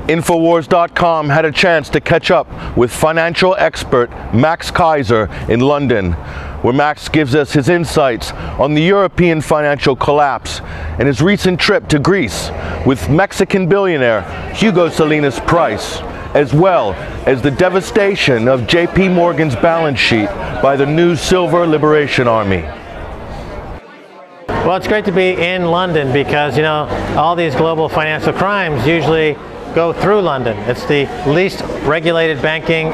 Infowars.com had a chance to catch up with financial expert Max Keiser in London, where Max gives us his insights on the European financial collapse and his recent trip to Greece with Mexican billionaire Hugo Salinas Price, as well as the devastation of JP Morgan's balance sheet by the new Silver Liberation Army. Well, it's great to be in London because, you know, all these global financial crimes usually go through London. It's the least regulated banking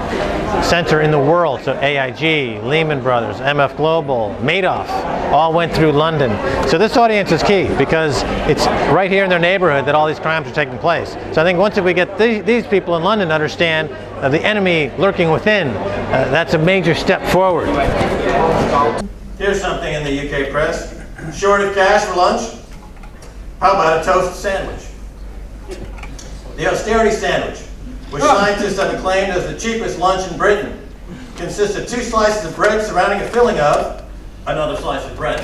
center in the world. So AIG, Lehman Brothers, MF Global, Madoff all went through London. So this audience is key because it's right here in their neighborhood that all these crimes are taking place. So I think once we get these people in London to understand the enemy lurking within, that's a major step forward. Here's something in the UK press. Short of cash for lunch? How about a toast sandwich? The austerity sandwich, which scientists have acclaimed as the cheapest lunch in Britain, consists of 2 slices of bread surrounding a filling of another slice of bread.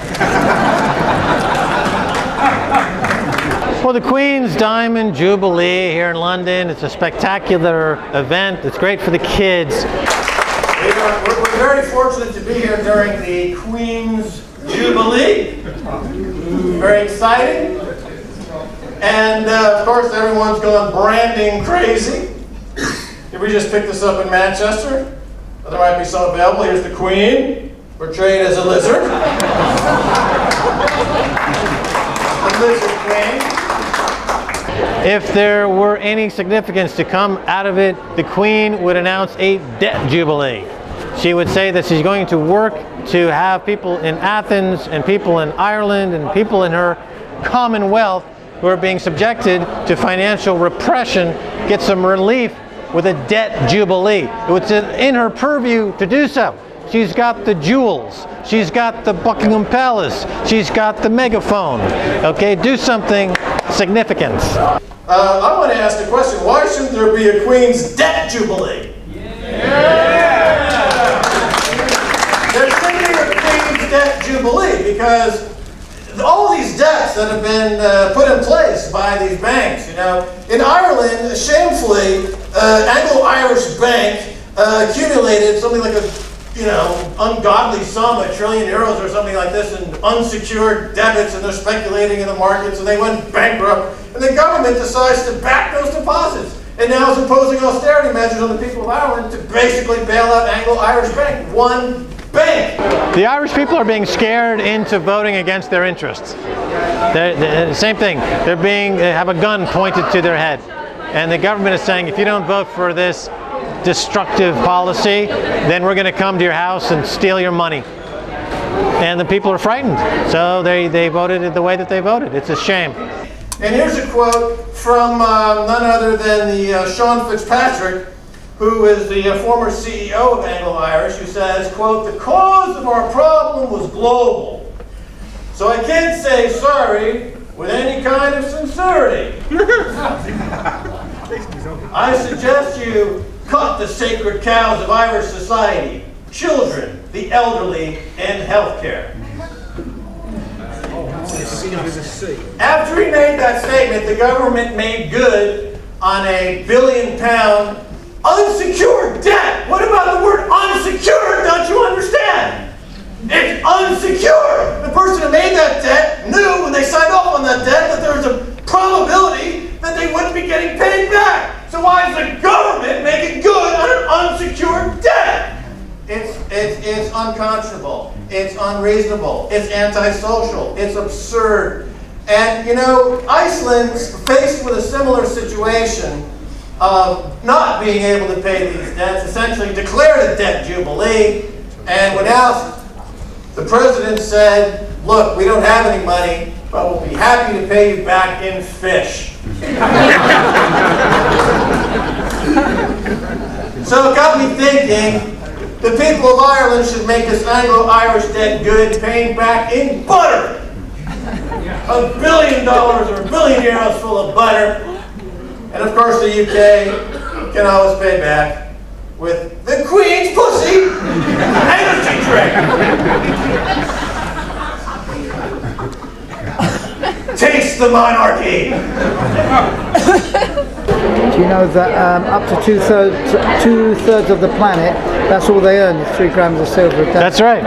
Well, the Queen's Diamond Jubilee here in London, it's a spectacular event. It's great for the kids. We're very fortunate to be here during the Queen's Jubilee. Very exciting. And of course, everyone's going branding crazy. If we just pick this up in Manchester, there might be some available. Here's the Queen, portrayed as a lizard. The lizard Queen. If there were any significance to come out of it, the Queen would announce a debt jubilee. She would say that she's going to work to have people in Athens and people in Ireland and people in her Commonwealth who are being subjected to financial repression get some relief with a debt jubilee. It's in her purview to do so. She's got the jewels. She's got the Buckingham Palace. She's got the megaphone. Okay, do something significant. I want to ask the question, why shouldn't there be a Queen's debt jubilee? There should be a Queen's debt jubilee because all these debts that have been put in place by these banks, you know. In Ireland, shamefully, Anglo-Irish Bank accumulated something like a, ungodly sum, €1 trillion or something like this in unsecured debits, and they're speculating in the markets, and they went bankrupt. And the government decides to back those deposits, and now is imposing austerity measures on the people of Ireland to basically bail out Anglo-Irish Bank. One bank. The Irish people are being scared into voting against their interests. Same thing. They have a gun pointed to their head. And the government is saying, if you don't vote for this destructive policy, then we're going to come to your house and steal your money. And the people are frightened. So they voted the way that they voted. It's a shame. And here's a quote from none other than the Sean Fitzpatrick, who is the former CEO of Anglo-Irish, who says, quote, "The cause of our problem was global. So I can't say sorry with any kind of sincerity. I suggest you cut the sacred cows of Irish society, children, the elderly, and healthcare." After he made that statement, the government made good on a £1 billion unsecured debt. What about the word unsecured? Don't you understand? It's unsecured. The person who made that debt knew when they signed off on that debt that there was a probability that they wouldn't be getting paid back. So why is the government making good on an unsecured debt? It's unconscionable. It's unreasonable. It's antisocial. It's absurd. And you know, Iceland's faced with a similar situation of not being able to pay these debts, essentially declared a debt jubilee, and when asked, the president said, "Look, we don't have any money, but we'll be happy to pay you back in fish." So it got me thinking, the people of Ireland should make this Anglo-Irish debt good, paying back in butter. $1 billion or €1 billion full of butter. And of course the UK can always pay back with the Queen's pussy energy drink. Taste the monarchy. Do you know that up to two-thirds of the planet, that's all they earn is 3 grams of silver a day? That's right.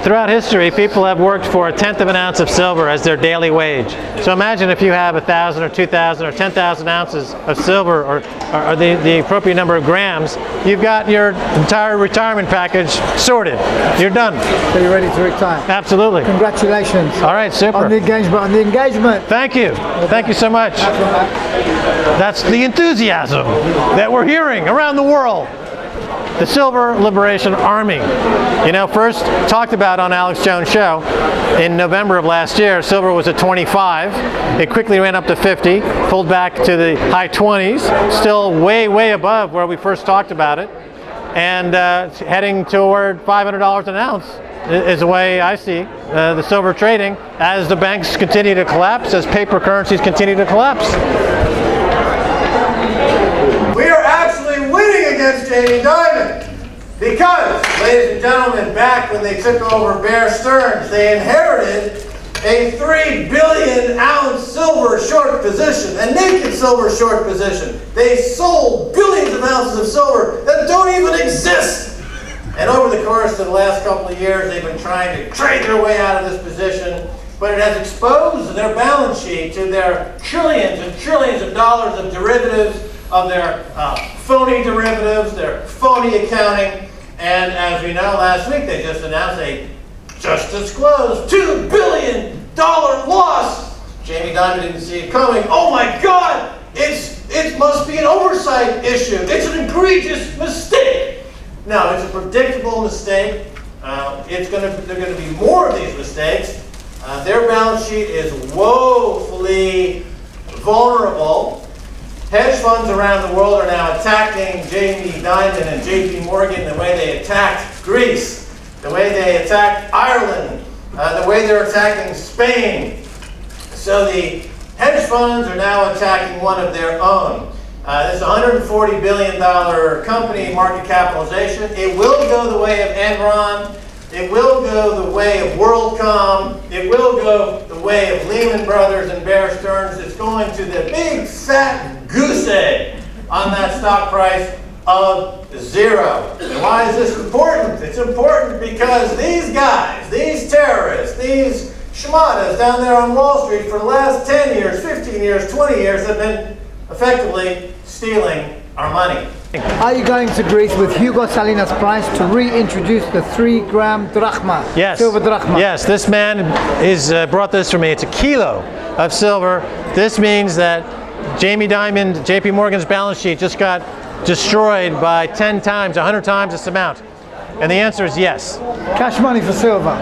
Throughout history, people have worked for 1/10 of an ounce of silver as their daily wage. So imagine if you have 1,000 or 2,000 or 10,000 ounces of silver, or the appropriate number of grams, you've got your entire retirement package sorted. You're done. So you're ready to retire? Absolutely. Congratulations. All right, super. On the engagement. Thank you. Thank you so much. That's the enthusiasm that we're hearing around the world. The Silver Liberation Army. You know, first talked about on Alex Jones' show in November of last year, silver was at 25. It quickly ran up to 50, pulled back to the high 20s, still way, way above where we first talked about it, and heading toward $500 an ounce is the way I see the silver trading as the banks continue to collapse, as paper currencies continue to collapse. We are actually winning against Jamie Dimon because, ladies and gentlemen, back when they took over Bear Stearns, they inherited a 3 billion ounce silver short position, a naked silver short position. They sold billions of ounces of silver that don't even exist. And over the course of the last couple of years, they've been trying to trade their way out of this position, but it has exposed their balance sheet to their trillions and trillions of dollars of derivatives, of their phony derivatives, their phony accounting, and as we know, last week they just announced a just disclosed $2 billion loss. Jamie Dimon didn't see it coming. Oh my God! It must be an oversight issue. It's an egregious mistake. No, it's a predictable mistake. There are going to be more of these mistakes. Their balance sheet is woefully vulnerable. Hedge funds around the world are now attacking Jamie Dimon and JP Morgan the way they attacked Greece, the way they attacked Ireland, the way they're attacking Spain. So the hedge funds are now attacking one of their own. This $140 billion company market capitalization, it will go the way of Enron. It will go the way of WorldCom. It will go the way of Lehman Brothers and Bear Stearns. It's going to the big fat goose egg on that stock price of 0. And why is this important? It's important because these guys, these terrorists, these schmadas down there on Wall Street for the last 10 years, 15 years, 20 years have been effectively stealing our money. Are you going to Greece with Hugo Salinas Price to reintroduce the 3-gram drachma? Yes. Silver drachma. Yes, this man is brought this for me. It's a kilo of silver. This means that Jamie Dimon, JP Morgan's balance sheet just got destroyed by 10 times, 100 times this amount. And the answer is yes. Cash money for silver.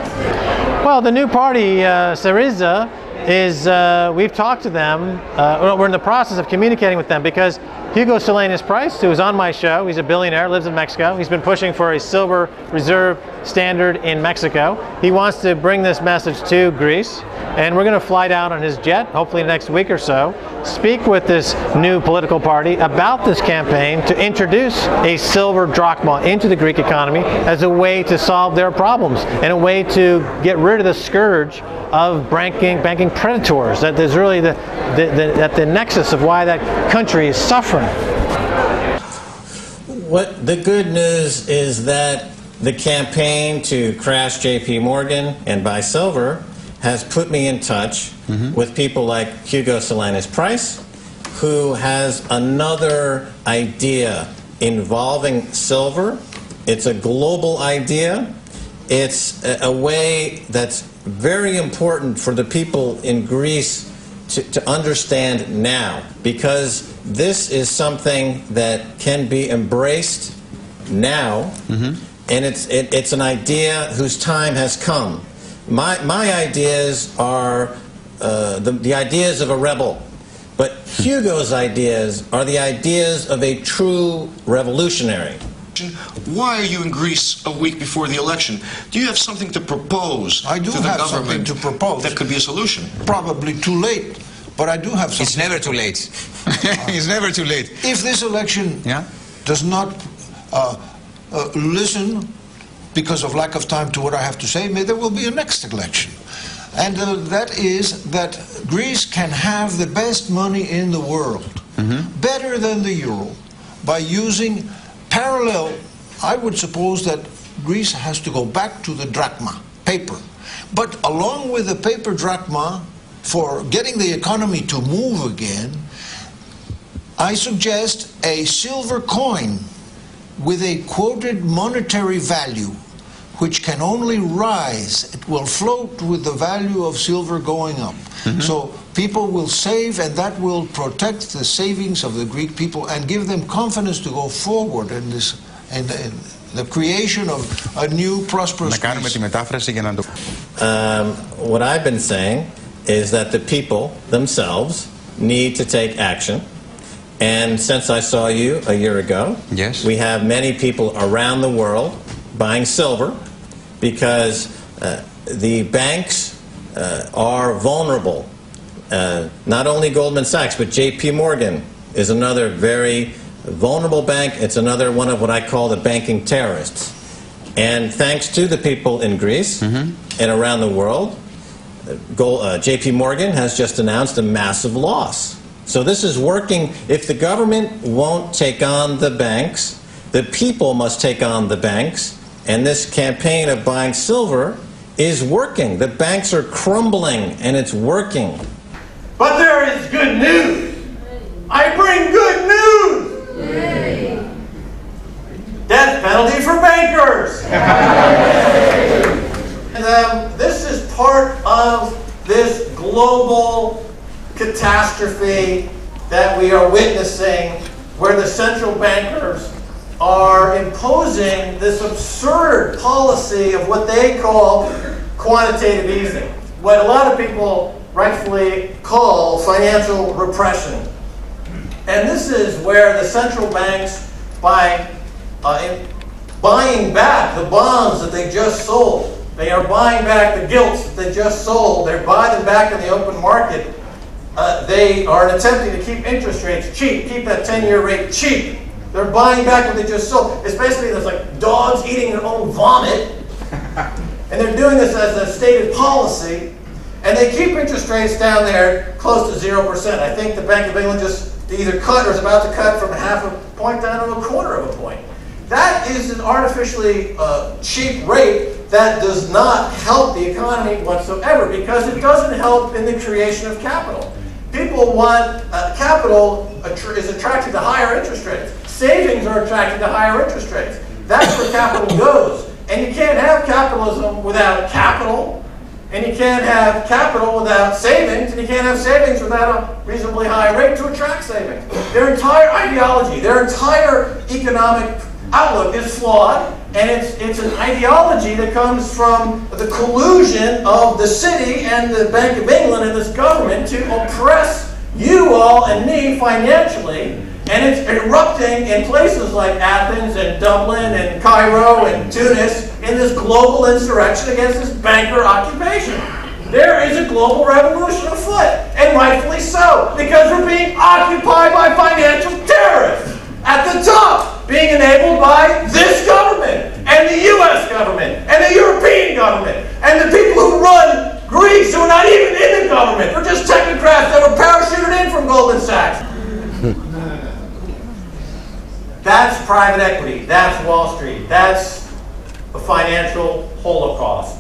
Well, the new party, Syriza, is, we've talked to them, we're in the process of communicating with them because Hugo Salinas Price, who is on my show, he's a billionaire, lives in Mexico. He's been pushing for a silver reserve standard in Mexico. He wants to bring this message to Greece, and we're going to fly down on his jet, hopefully next week or so, speak with this new political party about this campaign to introduce a silver drachma into the Greek economy as a way to solve their problems and a way to get rid of the scourge of banking predators. That is really at the nexus of why that country is suffering. What the good news is that the campaign to crash JP Morgan and buy silver has put me in touch with people like Hugo Salinas Price, who has another idea involving silver. It's a global idea. It's a way that's very important for the people in Greece to understand now, because this is something that can be embraced now, and it's an idea whose time has come. My ideas are the ideas of a rebel, but Hugo's ideas are the ideas of a true revolutionary. Why are you in Greece a week before the election? Do you have something to propose to the government? I do have something to propose. That could be a solution. Probably too late, but I do have something. It's never too late. It's never too late. If this election does not listen because of lack of time to what I have to say, maybe there will be a next election. And that is that Greece can have the best money in the world, better than the euro, by using parallel. I would suppose that Greece has to go back to the drachma, paper. But along with the paper drachma, for getting the economy to move again, I suggest a silver coin with a quoted monetary value, which can only rise. It will float with the value of silver going up. So people will save, and that will protect the savings of the Greek people and give them confidence to go forward in this, in the creation of a new prosperous Greece. What I've been saying is that the people themselves need to take action. And since I saw you a year ago, yes, we have many people around the world buying silver because the banks are vulnerable. Not only Goldman Sachs, but JP Morgan is another very vulnerable bank. It's another one of what I call the banking terrorists. And thanks to the people in Greece and around the world, JP Morgan has just announced a massive loss. So this is working. If the government won't take on the banks, the people must take on the banks. And this campaign of buying silver is working. The banks are crumbling, and it's working. But there is good news. I bring good news. Yay. Death penalty for bankers. And, this is part of this global catastrophe that we are witnessing, where the central bankers are imposing this absurd policy of what they call quantitative easing, what a lot of people rightfully call financial repression. And this is where the central banks, by buying back the bonds that they just sold, they are buying back the gilts that they just sold, they're buying them back in the open market. They are attempting to keep interest rates cheap, keep that 10-year rate cheap. They're buying back what they just sold. It's basically there's like dogs eating their own vomit. And they're doing this as a stated policy. And they keep interest rates down there close to 0%. I think the Bank of England just either cut or is about to cut from half a point down to a quarter of a point. That is an artificially cheap rate that does not help the economy whatsoever, because it doesn't help in the creation of capital. People want capital is attracted to higher interest rates. Savings are attracted to higher interest rates. That's where capital goes. And you can't have capitalism without capital, and you can't have capital without savings, and you can't have savings without a reasonably high rate to attract savings. Their entire ideology, their entire economic outlook is flawed, and it's an ideology that comes from the collusion of the city and the Bank of England and this government to oppress you all and me financially. And it's erupting in places like Athens and Dublin and Cairo and Tunis in this global insurrection against this banker occupation. There is a global revolution afoot, and rightfully so, because we're being occupied by financial terrorists at the top, being enabled by this government and the US government and the European government and the people who run Greece, who are not even in the government. They're just technocrats that were parachuted in from Goldman Sachs. That's private equity, that's Wall Street, that's the financial holocaust.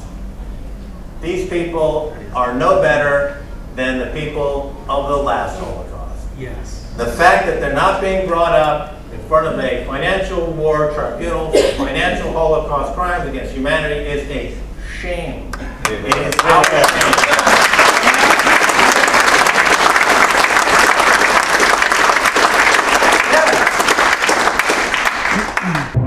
These people are no better than the people of the last holocaust. Yes. The fact that they're not being brought up in front of a financial war tribunal for financial holocaust crimes against humanity is a shame. It is outrageous. Yeah.